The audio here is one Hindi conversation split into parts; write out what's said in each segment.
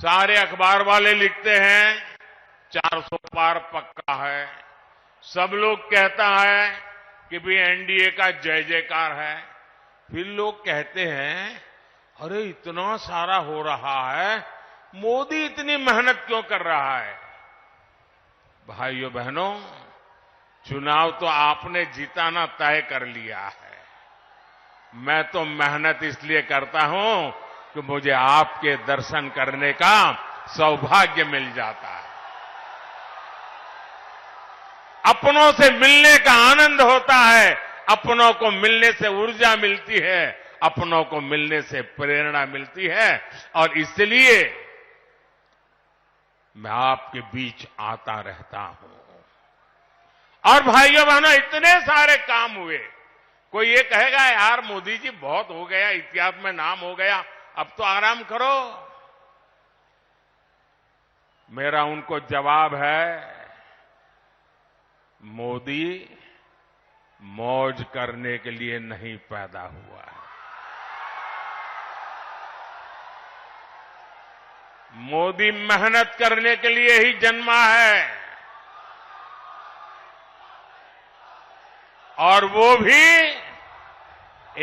सारे अखबार वाले लिखते हैं 400 पार पक्का है। सब लोग कहता है कि भी एनडीए का जय जयकार है। फिर लोग कहते हैं अरे इतना सारा हो रहा है, मोदी इतनी मेहनत क्यों कर रहा है? भाइयों बहनों, चुनाव तो आपने जिताना तय कर लिया है। मैं तो मेहनत इसलिए करता हूं कि मुझे आपके दर्शन करने का सौभाग्य मिल जाता है। अपनों से मिलने का आनंद होता है, अपनों को मिलने से ऊर्जा मिलती है, अपनों को मिलने से प्रेरणा मिलती है, और इसलिए मैं आपके बीच आता रहता हूं। और भाइयों बहनों, इतने सारे काम हुए। कोई ये कहेगा यार मोदी जी बहुत हो गया, इतिहास में नाम हो गया, अब तो आराम करो। मेरा उनको जवाब है, मोदी मौज करने के लिए नहीं पैदा हुआ है। मोदी मेहनत करने के लिए ही जन्मा है, और वो भी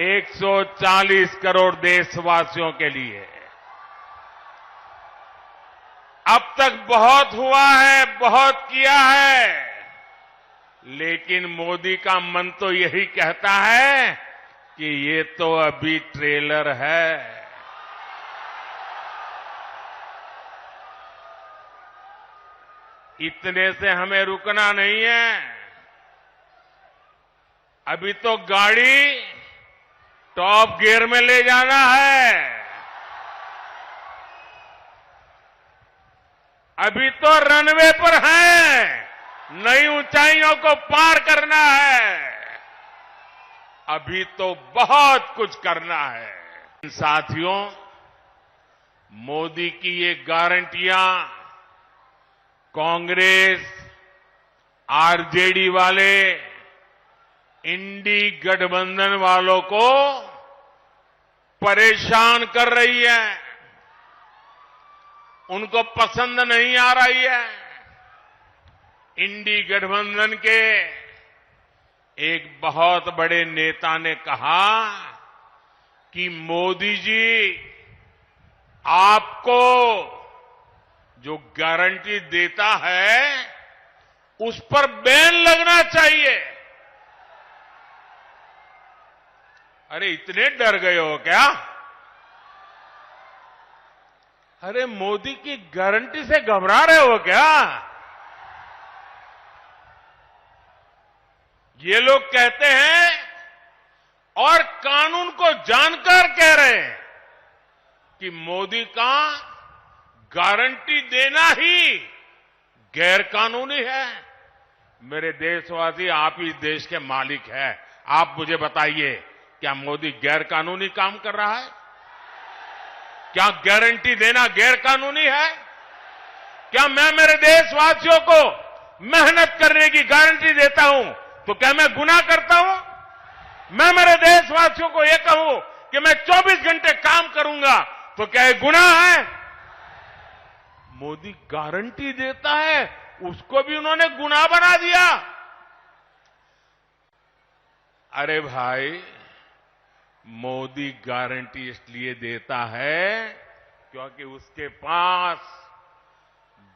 140 करोड़ देशवासियों के लिए। अब तक बहुत हुआ है, बहुत किया है, लेकिन मोदी का मन तो यही कहता है कि ये तो अभी ट्रेलर है। इतने से हमें रुकना नहीं है। अभी तो गाड़ी टॉप गियर में ले जाना है। अभी तो रनवे पर हैं, नई ऊंचाइयों को पार करना है। अभी तो बहुत कुछ करना है। साथियों, मोदी की ये गारंटियां कांग्रेस, आरजेडी वाले, इंडी गठबंधन वालों को परेशान कर रही है, उनको पसंद नहीं आ रही है। इंडी गठबंधन के एक बहुत बड़े नेता ने कहा कि मोदी जी आपको जो गारंटी देता है उस पर बैन लगना चाहिए। अरे इतने डर गए हो क्या? अरे मोदी की गारंटी से घबरा रहे हो क्या? ये लोग कहते हैं और कानून को जानकर कह रहे हैं कि मोदी का गारंटी देना ही गैर कानूनी है। मेरे देशवासी, आप ही देश के मालिक हैं, आप मुझे बताइए, क्या मोदी गैर कानूनी काम कर रहा है? क्या गारंटी देना गैर कानूनी है? क्या मैं मेरे देशवासियों को मेहनत करने की गारंटी देता हूं तो क्या मैं गुनाह करता हूं? मैं मेरे देशवासियों को यह कहूं कि मैं 24 घंटे काम करूंगा तो क्या यह गुनाह है? मोदी गारंटी देता है, उसको भी उन्होंने गुनाह बना दिया। अरे भाई, मोदी गारंटी इसलिए देता है क्योंकि उसके पास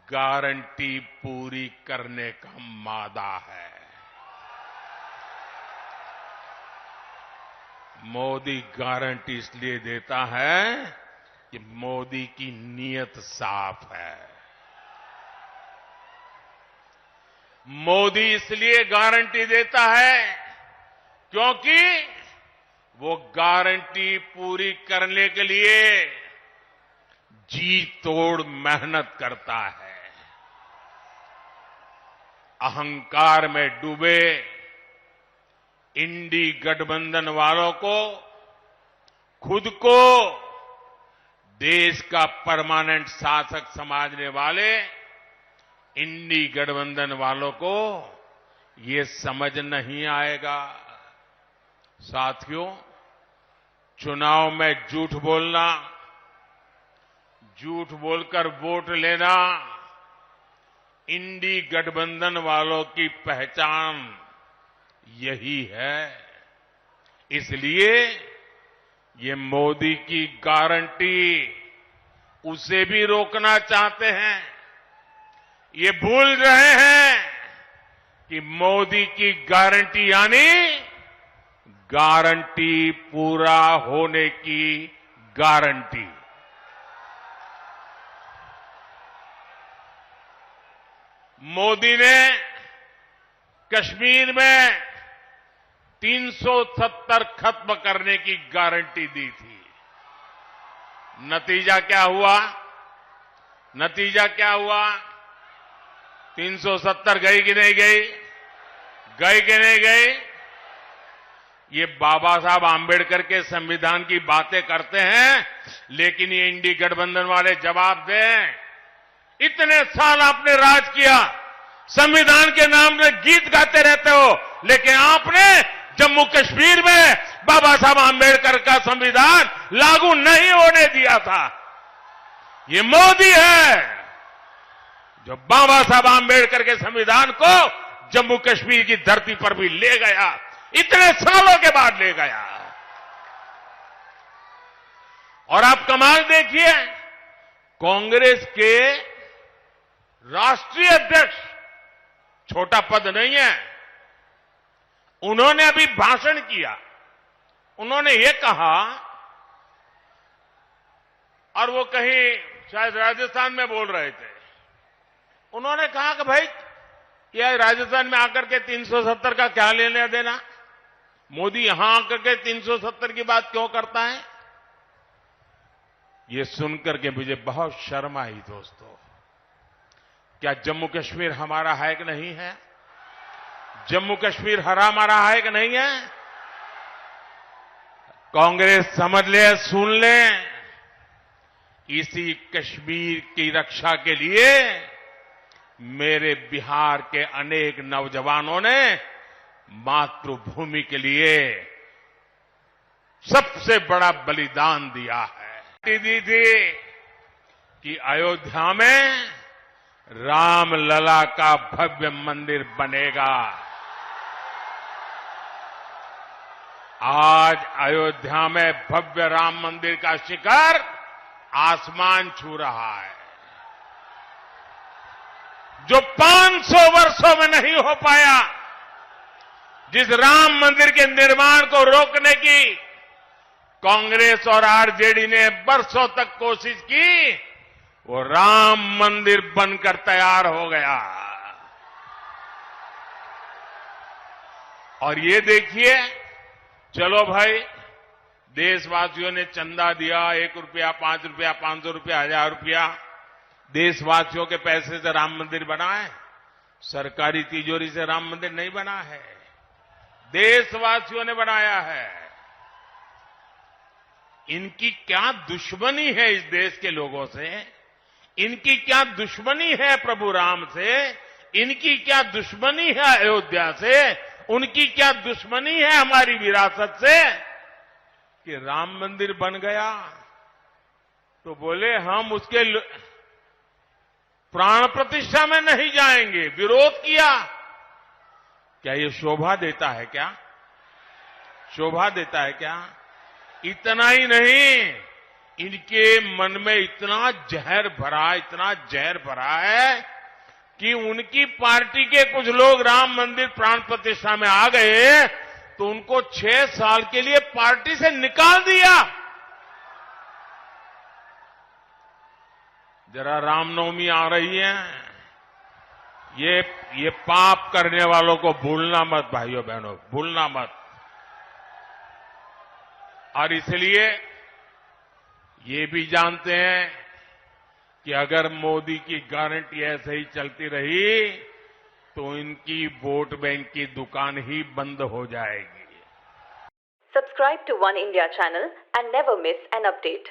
गारंटी पूरी करने का मादा है। मोदी गारंटी इसलिए देता है कि मोदी की नीयत साफ है। मोदी इसलिए गारंटी देता है क्योंकि वो गारंटी पूरी करने के लिए जी तोड़ मेहनत करता है। अहंकार में डूबे इंडी गठबंधन वालों को खुद को देश का परमानेंट शासक समझने वाले इंडी गठबंधन वालों को ये समझ नहीं आएगा। साथियों, चुनाव में झूठ बोलना, झूठ बोलकर वोट लेना इंडी गठबंधन वालों की पहचान यही है। इसलिए ये मोदी की गारंटी उसे भी रोकना चाहते हैं। ये भूल रहे हैं कि मोदी की गारंटी यानी गारंटी पूरा होने की गारंटी। मोदी ने कश्मीर में 370 खत्म करने की गारंटी दी थी। नतीजा क्या हुआ? नतीजा क्या हुआ? 370 गई कि नहीं गई? गई कि नहीं गई? ये बाबा साहब आंबेडकर के संविधान की बातें करते हैं, लेकिन ये इंडी गठबंधन वाले जवाब दें। इतने साल आपने राज किया, संविधान के नाम में गीत गाते रहते हो, लेकिन आपने जम्मू कश्मीर में बाबा साहब आंबेडकर का संविधान लागू नहीं होने दिया था। ये मोदी है जो बाबा साहब आंबेडकर के संविधान को जम्मू कश्मीर की धरती पर भी ले गया, इतने सालों के बाद ले गया। और आप कमाल देखिए, कांग्रेस के राष्ट्रीय अध्यक्ष, छोटा पद नहीं है, उन्होंने अभी भाषण किया। उन्होंने ये कहा, और वो कहीं शायद राजस्थान में बोल रहे थे, उन्होंने कहा कि भाई ये राजस्थान में आकर के 370 का क्या लेना देना, मोदी यहां आकर के 370 की बात क्यों करता है। ये सुनकर के मुझे बहुत शर्म आई। दोस्तों, क्या जम्मू कश्मीर हमारा है कि नहीं है? जम्मू कश्मीर हमारा है कि नहीं है? कांग्रेस समझ ले, सुन ले, इसी कश्मीर की रक्षा के लिए मेरे बिहार के अनेक नौजवानों ने मातृभूमि के लिए सबसे बड़ा बलिदान दिया है। दी थी कि अयोध्या में रामलला का भव्य मंदिर बनेगा। आज अयोध्या में भव्य राम मंदिर का शिखर आसमान छू रहा है। जो 500 वर्षों में नहीं हो पाया, जिस राम मंदिर के निर्माण को रोकने की कांग्रेस और आरजेडी ने बरसों तक कोशिश की, वो राम मंदिर बनकर तैयार हो गया। और ये देखिए, चलो भाई, देशवासियों ने चंदा दिया, 1 रुपया, 5 रुपया, 500 रुपया, 1000 रुपया, देशवासियों के पैसे से राम मंदिर बना है। सरकारी तिजोरी से राम मंदिर नहीं बना है, देशवासियों ने बनाया है। इनकी क्या दुश्मनी है इस देश के लोगों से? इनकी क्या दुश्मनी है प्रभु राम से? इनकी क्या दुश्मनी है अयोध्या से? उनकी क्या दुश्मनी है हमारी विरासत से कि राम मंदिर बन गया तो बोले हम उसके प्राण प्रतिष्ठा में नहीं जाएंगे, विरोध किया। क्या ये शोभा देता है क्या? शोभा देता है क्या? इतना ही नहीं, इनके मन में इतना जहर भरा है कि उनकी पार्टी के कुछ लोग राम मंदिर प्राण प्रतिष्ठा में आ गए तो उनको 6 साल के लिए पार्टी से निकाल दिया। जरा रामनवमी आ रही है, ये पाप करने वालों को भूलना मत भाइयों बहनों, भूलना मत। और इसलिए ये भी जानते हैं कि अगर मोदी की गारंटी ऐसे ही चलती रही तो इनकी वोट बैंक की दुकान ही बंद हो जाएगी। Subscribe to One India channel and never miss an update.